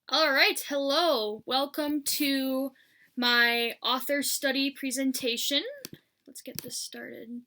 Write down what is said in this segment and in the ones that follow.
All right, hello. Welcome to my author study presentation. Let's get this started.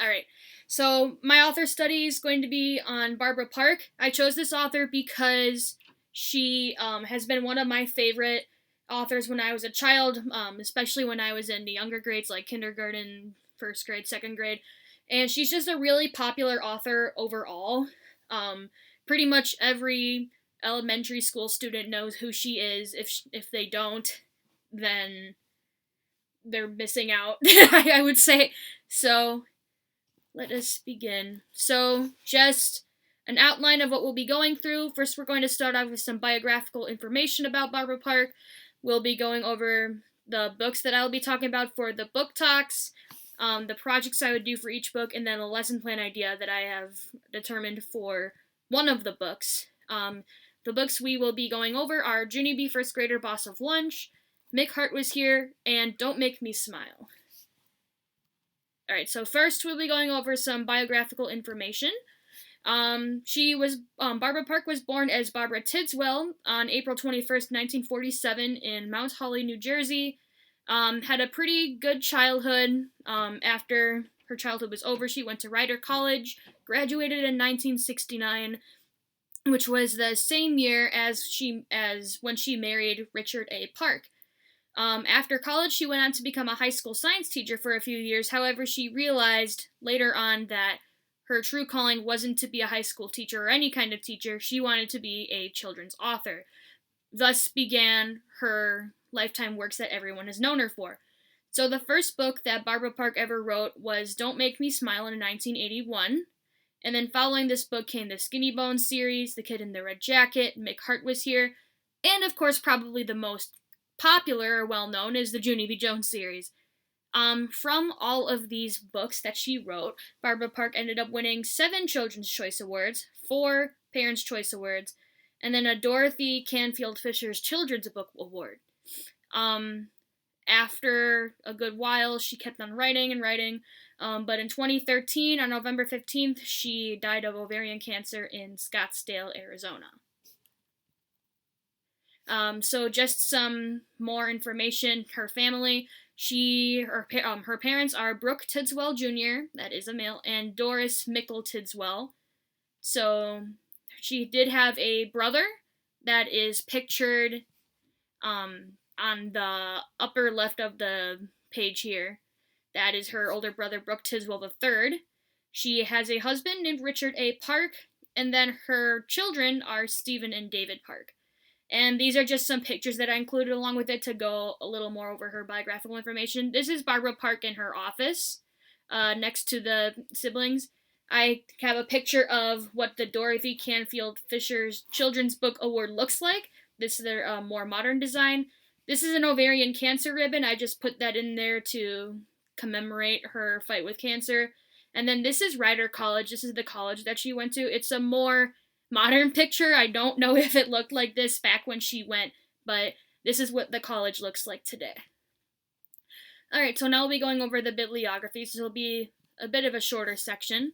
All right, so my author study is going to be on Barbara Park. I chose this author because she has been one of my favorite authors when I was a child, especially when I was in the younger grades like kindergarten, first grade, second grade. And she's just a really popular author overall. Um, Pretty much every elementary school student knows who she is. If they don't, then they're missing out. I would say so. Let us begin. So, just an outline of what we'll be going through. First, we're going to start off with some biographical information about Barbara Park. We'll be going over the books that I'll be talking about for the book talks, the projects I would do for each book, and then a lesson plan idea that I have determined for one of the books. The books we will be going over are Junie B. First Grader, Boss of Lunch, Mick Hart Was Here, and Don't Make Me Smile. Alright, so first we'll be going over some biographical information. Barbara Park was born as Barbara Tidswell on April 21st, 1947 in Mount Holly, New Jersey. Had a pretty good childhood. After her childhood was over, she went to Rider College, graduated in 1969, which was the same year as when she married Richard A. Park. After college, she went on to become a high school science teacher for a few years. However, she realized later on that her true calling wasn't to be a high school teacher or any kind of teacher. She wanted to be a children's author. Thus began her lifetime works that everyone has known her for. So the first book that Barbara Park ever wrote was Don't Make Me Smile in 1981. And then following this book came the Skinny Bones series, The Kid in the Red Jacket, Mick Hart Was Here, and of course probably the most popular or well known is the Junie B. Jones series. From all of these books that she wrote, Barbara Park ended up winning 7 Children's Choice Awards, 4 Parents' Choice Awards, and then a Dorothy Canfield Fisher's Children's Book Award. After a good while, she kept on writing and writing, but in 2013, on November 15th, she died of ovarian cancer in Scottsdale, Arizona. So just some more information. Her family. Her parents are Brooke Tidswell Jr., that is a male, and Doris Mickle Tidswell. So she did have a brother that is pictured on the upper left of the page here. That is her older brother, Brooke Tidswell III. She has a husband named Richard A. Park, and then her children are Stephen and David Park. And these are just some pictures that I included along with it to go a little more over her biographical information. This is Barbara Park in her office, next to the siblings. I have a picture of what the Dorothy Canfield Fisher's Children's Book Award looks like. This is their more modern design. This is an ovarian cancer ribbon. I just put that in there to commemorate her fight with cancer. And then this is Rider College. This is the college that she went to. It's a more modern picture. I don't know if it looked like this back when she went, but this is what the college looks like today. Alright, so now we'll be going over the bibliography, so it'll be a bit of a shorter section.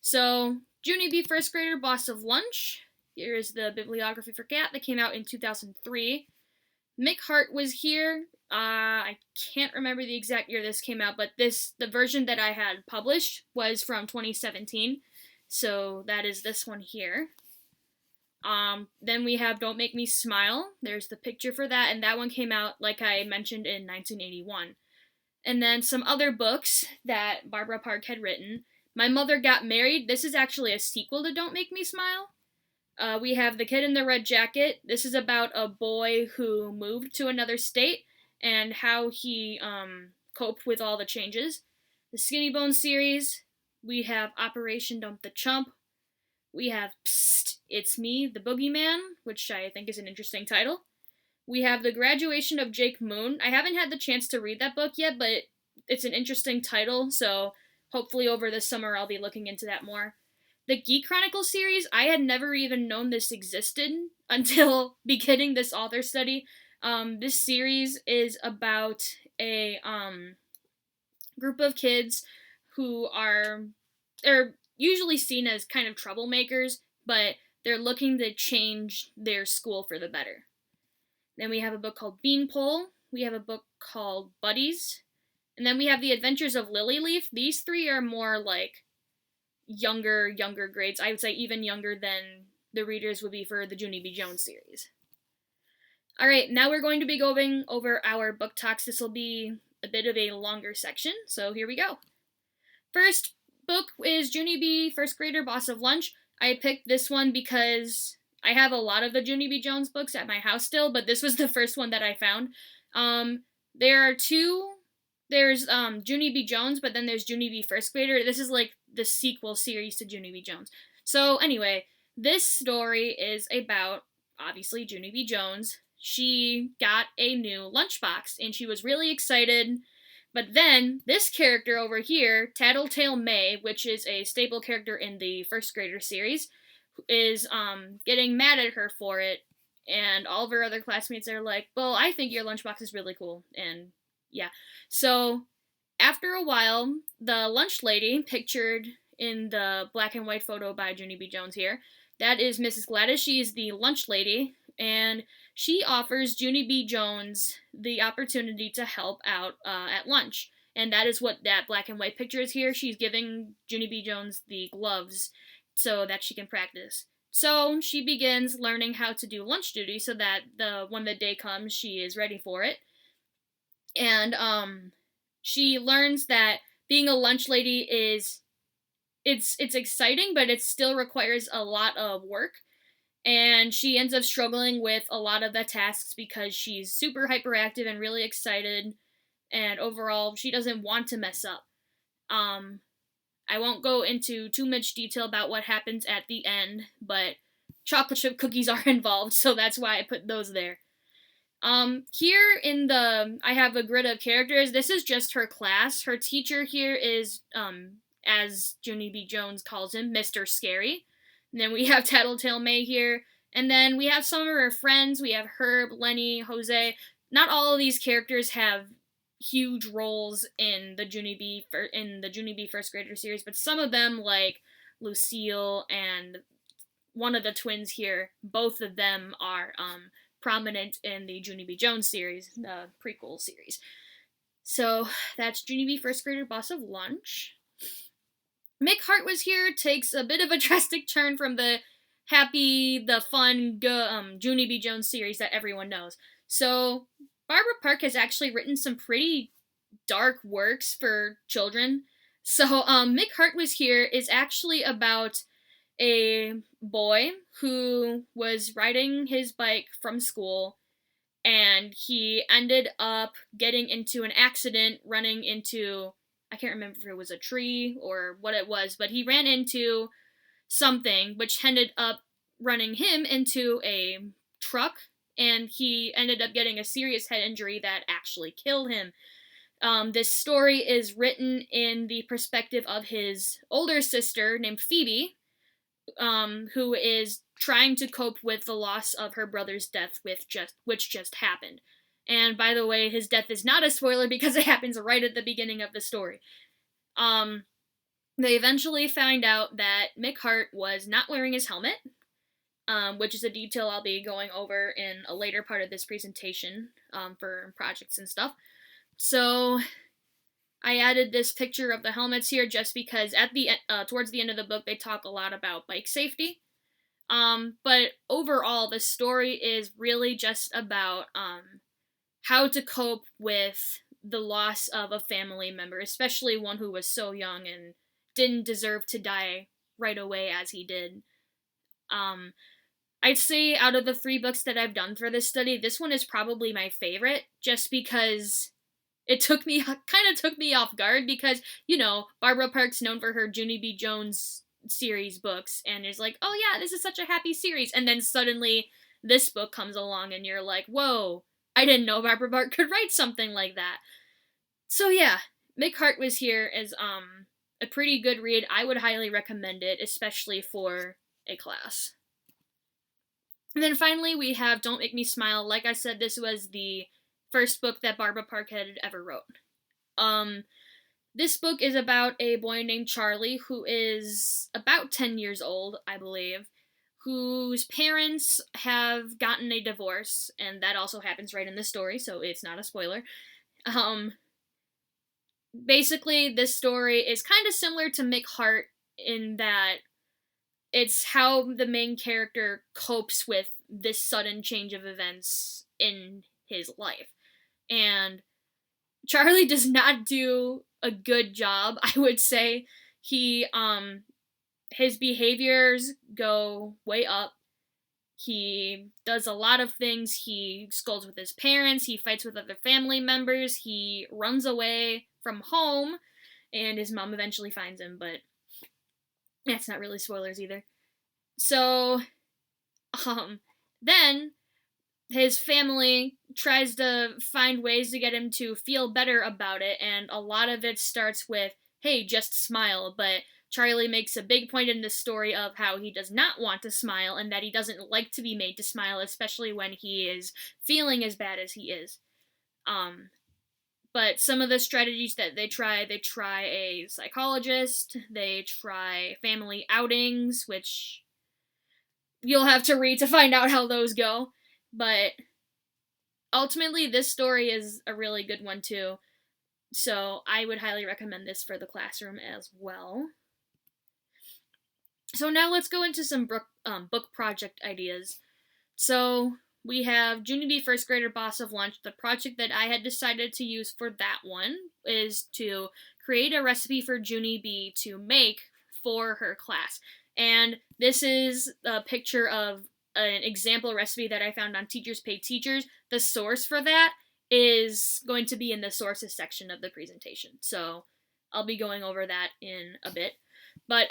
So, Junie B. First Grader, Boss of Lunch. Here is the bibliography for Cat that came out in 2003. Mick Hart Was Here. I can't remember the exact year this came out, but the version that I had published was from 2017. So that is this one here. Then we have Don't Make Me Smile. There's the picture for that, and that one came out, like I mentioned, in 1981. And then some other books that Barbara Park had written. My Mother Got Married. This is actually a sequel to Don't Make Me Smile. We have The Kid in the Red Jacket. This is about a boy who moved to another state and how he coped with all the changes. The Skinny Bones series. We have Operation Dump the Chump. We have Psst, It's Me, the Boogeyman, which I think is an interesting title. We have The Graduation of Jake Moon. I haven't had the chance to read that book yet, but it's an interesting title, so hopefully over the summer I'll be looking into that more. The Geek Chronicles series, I had never even known this existed until beginning this author study. This series is about a group of kids who are usually seen as kind of troublemakers, but they're looking to change their school for the better. Then we have a book called Beanpole. We have a book called Buddies. And then we have The Adventures of Lilyleaf. These three are more like younger grades. I would say even younger than the readers would be for the Junie B. Jones series. Alright, now we're going to be going over our book talks. This will be a bit of a longer section, so here we go. First book is Junie B. First Grader Boss of Lunch. I picked this one because I have a lot of the Junie B. Jones books at my house still, but this was the first one that I found. There are two. There's Junie B. Jones, but then there's Junie B. First Grader. This is like the sequel series to Junie B. Jones. So anyway, this story is about, obviously, Junie B. Jones. She got a new lunchbox, and she was really excited. But then, this character over here, Tattletale May, which is a staple character in the First Grader series, is getting mad at her for it, and all of her other classmates are like, well, I think your lunchbox is really cool, and yeah. So, after a while, the lunch lady, pictured in the black and white photo by Junie B. Jones here, that is Mrs. Gladys. She is the lunch lady, and she offers Junie B. Jones the opportunity to help out at lunch. And that is what that black and white picture is here. She's giving Junie B. Jones the gloves so that she can practice. So she begins learning how to do lunch duty so that when the day comes, she is ready for it. And she learns that being a lunch lady is it's exciting, but it still requires a lot of work. And she ends up struggling with a lot of the tasks because she's super hyperactive and really excited, and overall, she doesn't want to mess up. I won't go into too much detail about what happens at the end, but chocolate chip cookies are involved, so that's why I put those there. Here I have a grid of characters. This is just her class. Her teacher here is, as Junie B. Jones calls him, Mr. Scary. And then we have Tattletale May here. And then we have some of her friends. We have Herb, Lenny, Jose. Not all of these characters have huge roles in the Junie B. First Grader series, but some of them, like Lucille and one of the twins here, both of them are prominent in the Junie B. Jones series, the prequel series. So that's Junie B. First Grader Boss of Lunch. Mick Hart was here, takes a bit of a drastic turn from the fun Junie B. Jones series that everyone knows. So Barbara Park has actually written some pretty dark works for children. So Mick Hart was here is actually about a boy who was riding his bike from school, and he ended up getting into an accident running into, I can't remember if it was a tree or what it was, but he ran into something which ended up running him into a truck, and he ended up getting a serious head injury that actually killed him. This story is written in the perspective of his older sister named Phoebe, who is trying to cope with the loss of her brother's death which just happened. And by the way, his death is not a spoiler because it happens right at the beginning of the story. They eventually find out that Mick Hart was not wearing his helmet, which is a detail I'll be going over in a later part of this presentation for projects and stuff. So I added this picture of the helmets here just because towards the end of the book they talk a lot about bike safety. But overall, the story is really just about how to cope with the loss of a family member, especially one who was so young and didn't deserve to die right away as he did. I'd say out of the 3 books that I've done for this study, this one is probably my favorite, just because it kind of took me off guard, because, Barbara Park's known for her Junie B. Jones series books, and is like, oh yeah, this is such a happy series, and then suddenly this book comes along, and you're like, whoa, I didn't know Barbara Park could write something like that. So yeah, Mick Hart was here as a pretty good read. I would highly recommend it, especially for a class. And then finally we have Don't Make Me Smile. Like I said, this was the first book that Barbara Park had ever wrote. This book is about a boy named Charlie who is about 10 years old, I believe, whose parents have gotten a divorce, and that also happens right in the story, so it's not a spoiler. Um, Basically, this story is kind of similar to Mick Hart in that it's how the main character copes with this sudden change of events in his life. And Charlie does not do a good job, I would say. He his behaviors go way up. He does a lot of things. He scolds with his parents, he fights with other family members, he runs away from home, and his mom eventually finds him, but that's not really spoilers either. So, then his family tries to find ways to get him to feel better about it, and a lot of it starts with, hey, just smile, but Charlie makes a big point in this story of how he does not want to smile and that he doesn't like to be made to smile, especially when he is feeling as bad as he is. But some of the strategies that they try a psychologist, they try family outings, which you'll have to read to find out how those go. But ultimately, this story is a really good one too. So I would highly recommend this for the classroom as well. So now let's go into some book project ideas. So we have Junie B. First Grader Boss of Lunch. The project that I had decided to use for that one is to create a recipe for Junie B. to make for her class. And this is a picture of an example recipe that I found on Teachers Pay Teachers. The source for that is going to be in the sources section of the presentation. So I'll be going over that in a bit. But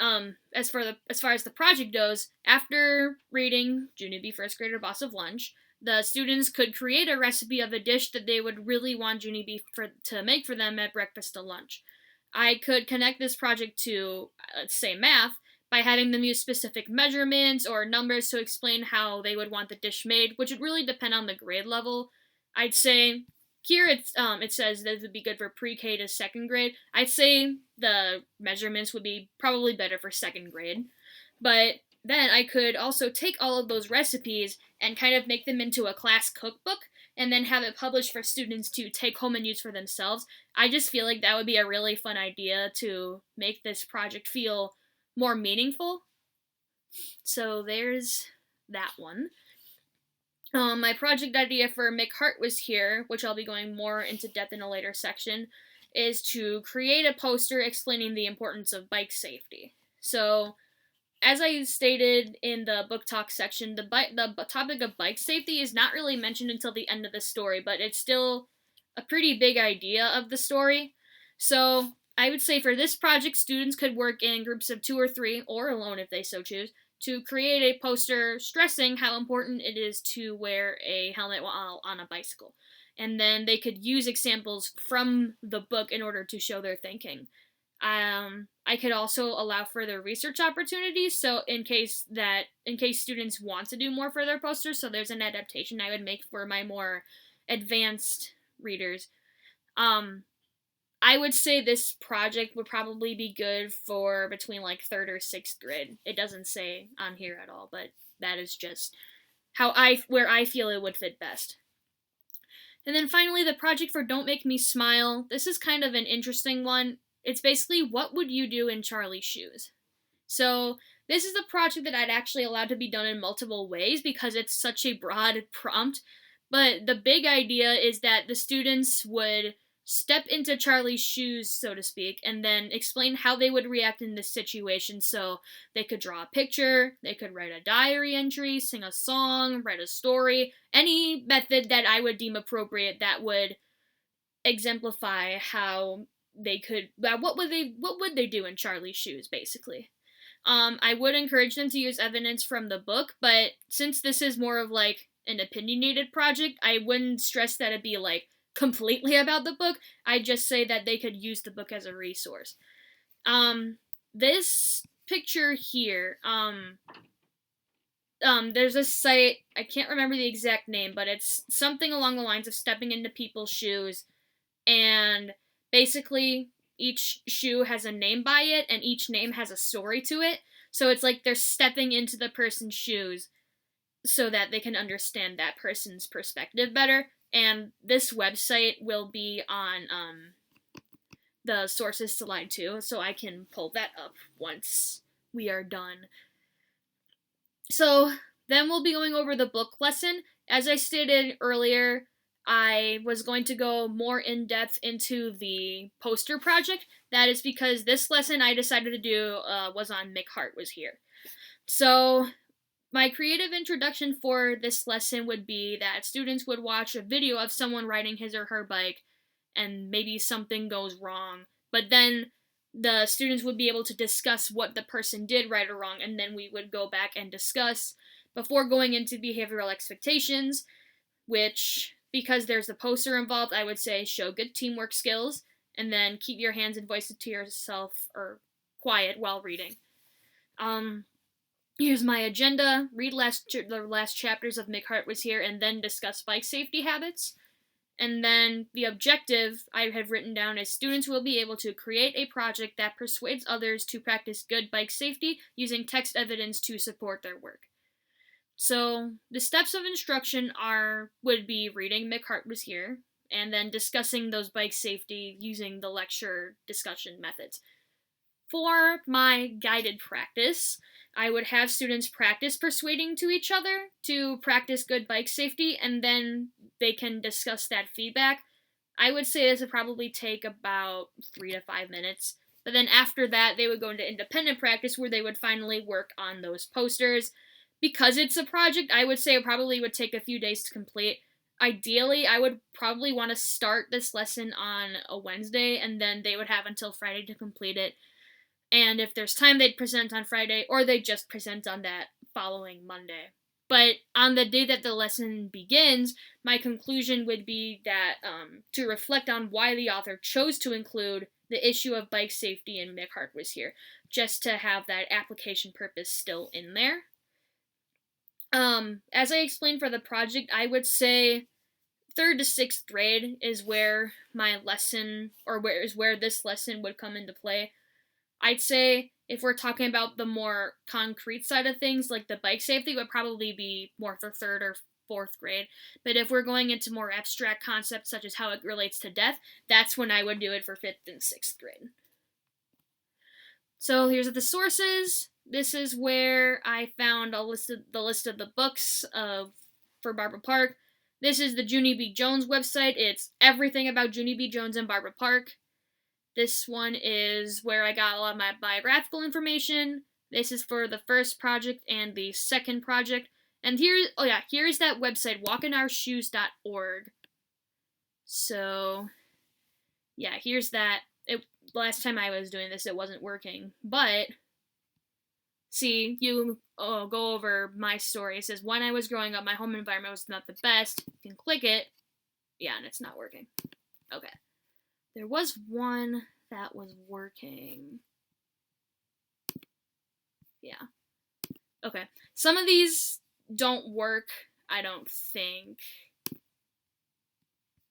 as far as the project goes, after reading Junie B. First Grader Boss of Lunch, the students could create a recipe of a dish that they would really want Junie B. to make for them at breakfast or lunch. I could connect this project to, let's say, math, by having them use specific measurements or numbers to explain how they would want the dish made, which would really depend on the grade level. I'd say here it says that it would be good for pre-K to second grade. I'd say the measurements would be probably better for second grade. But then I could also take all of those recipes and kind of make them into a class cookbook and then have it published for students to take home and use for themselves. I just feel like that would be a really fun idea to make this project feel more meaningful. So there's that one. My project idea for Mick Hart was here, which I'll be going more into depth in a later section, is to create a poster explaining the importance of bike safety. So, as I stated in the book talk section, the topic of bike safety is not really mentioned until the end of the story, but it's still a pretty big idea of the story. So, I would say for this project, students could work in groups of 2 or 3, or alone if they so choose, to create a poster stressing how important it is to wear a helmet while on a bicycle. And then they could use examples from the book in order to show their thinking. I could also allow further research opportunities, so in case students want to do more for their posters, so there's an adaptation I would make for my more advanced readers. I would say this project would probably be good for between like 3rd or 6th grade. It doesn't say on here at all, but that is just where I feel it would fit best. And then finally, the project for Don't Make Me Smile. This is kind of an interesting one. It's basically, what would you do in Charlie's shoes? So this is a project that I'd actually allowed to be done in multiple ways because it's such a broad prompt. But the big idea is that the students would step into Charlie's shoes, so to speak, and then explain how they would react in this situation. So they could draw a picture, they could write a diary entry, sing a song, write a story, any method that I would deem appropriate that would exemplify how they could, what would they do in Charlie's shoes, basically. I would encourage them to use evidence from the book, but since this is more of like an opinionated project, I wouldn't stress that it'd be like completely about the book. I just say that they could use the book as a resource. This picture here, there's a site, I can't remember the exact name, but it's something along the lines of stepping into people's shoes, and basically each shoe has a name by it, and each name has a story to it. So it's like they're stepping into the person's shoes so that they can understand that person's perspective better. And this website will be on the sources slide too, so I can pull that up once we are done. So then we'll be going over the book lesson. As I stated earlier, I was going to go more in depth into the poster project. That is because this lesson I decided to do was on Mick Hart Was Here. So my creative introduction for this lesson would be that students would watch a video of someone riding his or her bike and maybe something goes wrong, but then the students would be able to discuss what the person did right or wrong, and then we would go back and discuss before going into behavioral expectations, which, because there's a poster involved, I would say show good teamwork skills, and then keep your hands and voices to yourself or quiet while reading. Here's my agenda. Read the last chapters of Mick Hart Was Here, and then discuss bike safety habits. And then the objective I have written down is students will be able to create a project that persuades others to practice good bike safety using text evidence to support their work. So the steps of instruction would be reading Mick Hart Was Here, and then discussing those bike safety using the lecture discussion methods. For my guided practice, I would have students practice persuading to each other to practice good bike safety, and then they can discuss that feedback. I would say this would probably take about 3 to 5 minutes. But then after that, they would go into independent practice where they would finally work on those posters. Because it's a project, I would say it probably would take a few days to complete. Ideally, I would probably want to start this lesson on a Wednesday, and then they would have until Friday to complete it. And if there's time, they'd present on Friday, or they'd just present on that following Monday. But on the day that the lesson begins, my conclusion would be that to reflect on why the author chose to include the issue of bike safety in Mick Hart Was Here, just to have that application purpose still in there. As I explained for the project, I would say 3rd to 6th grade is where my lesson, or where this lesson would come into play. I'd say if we're talking about the more concrete side of things, like the bike safety, it would probably be more for 3rd or 4th grade. But if we're going into more abstract concepts, such as how it relates to death, that's when I would do it for 5th and 6th grade. So here's the sources. This is where I found the list of the books for Barbara Park. This is the Junie B. Jones website. It's everything about Junie B. Jones and Barbara Park. This one is where I got a lot of my biographical information. This is for the first project and the second project. And here's that website, walkinourShoes.org. So, yeah, here's that. Last time I was doing this, it wasn't working. But, see, you go over my story. It says, when I was growing up, my home environment was not the best. You can click it. Yeah, and it's not working. Okay. There was one that was working. Yeah. Okay. Some of these don't work, I don't think.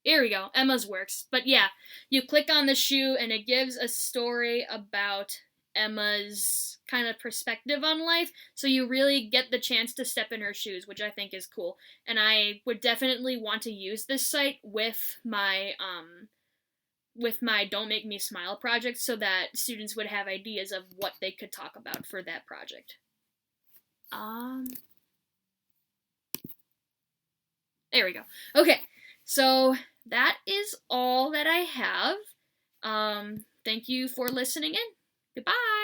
Here we go. Emma's works. But yeah, you click on the shoe and it gives a story about Emma's kind of perspective on life, so you really get the chance to step in her shoes, which I think is cool. And I would definitely want to use this site with my Don't Make Me Smile project, so that students would have ideas of what they could talk about for that project. There we go. Okay, so that is all that I have. Thank you for listening in. Goodbye!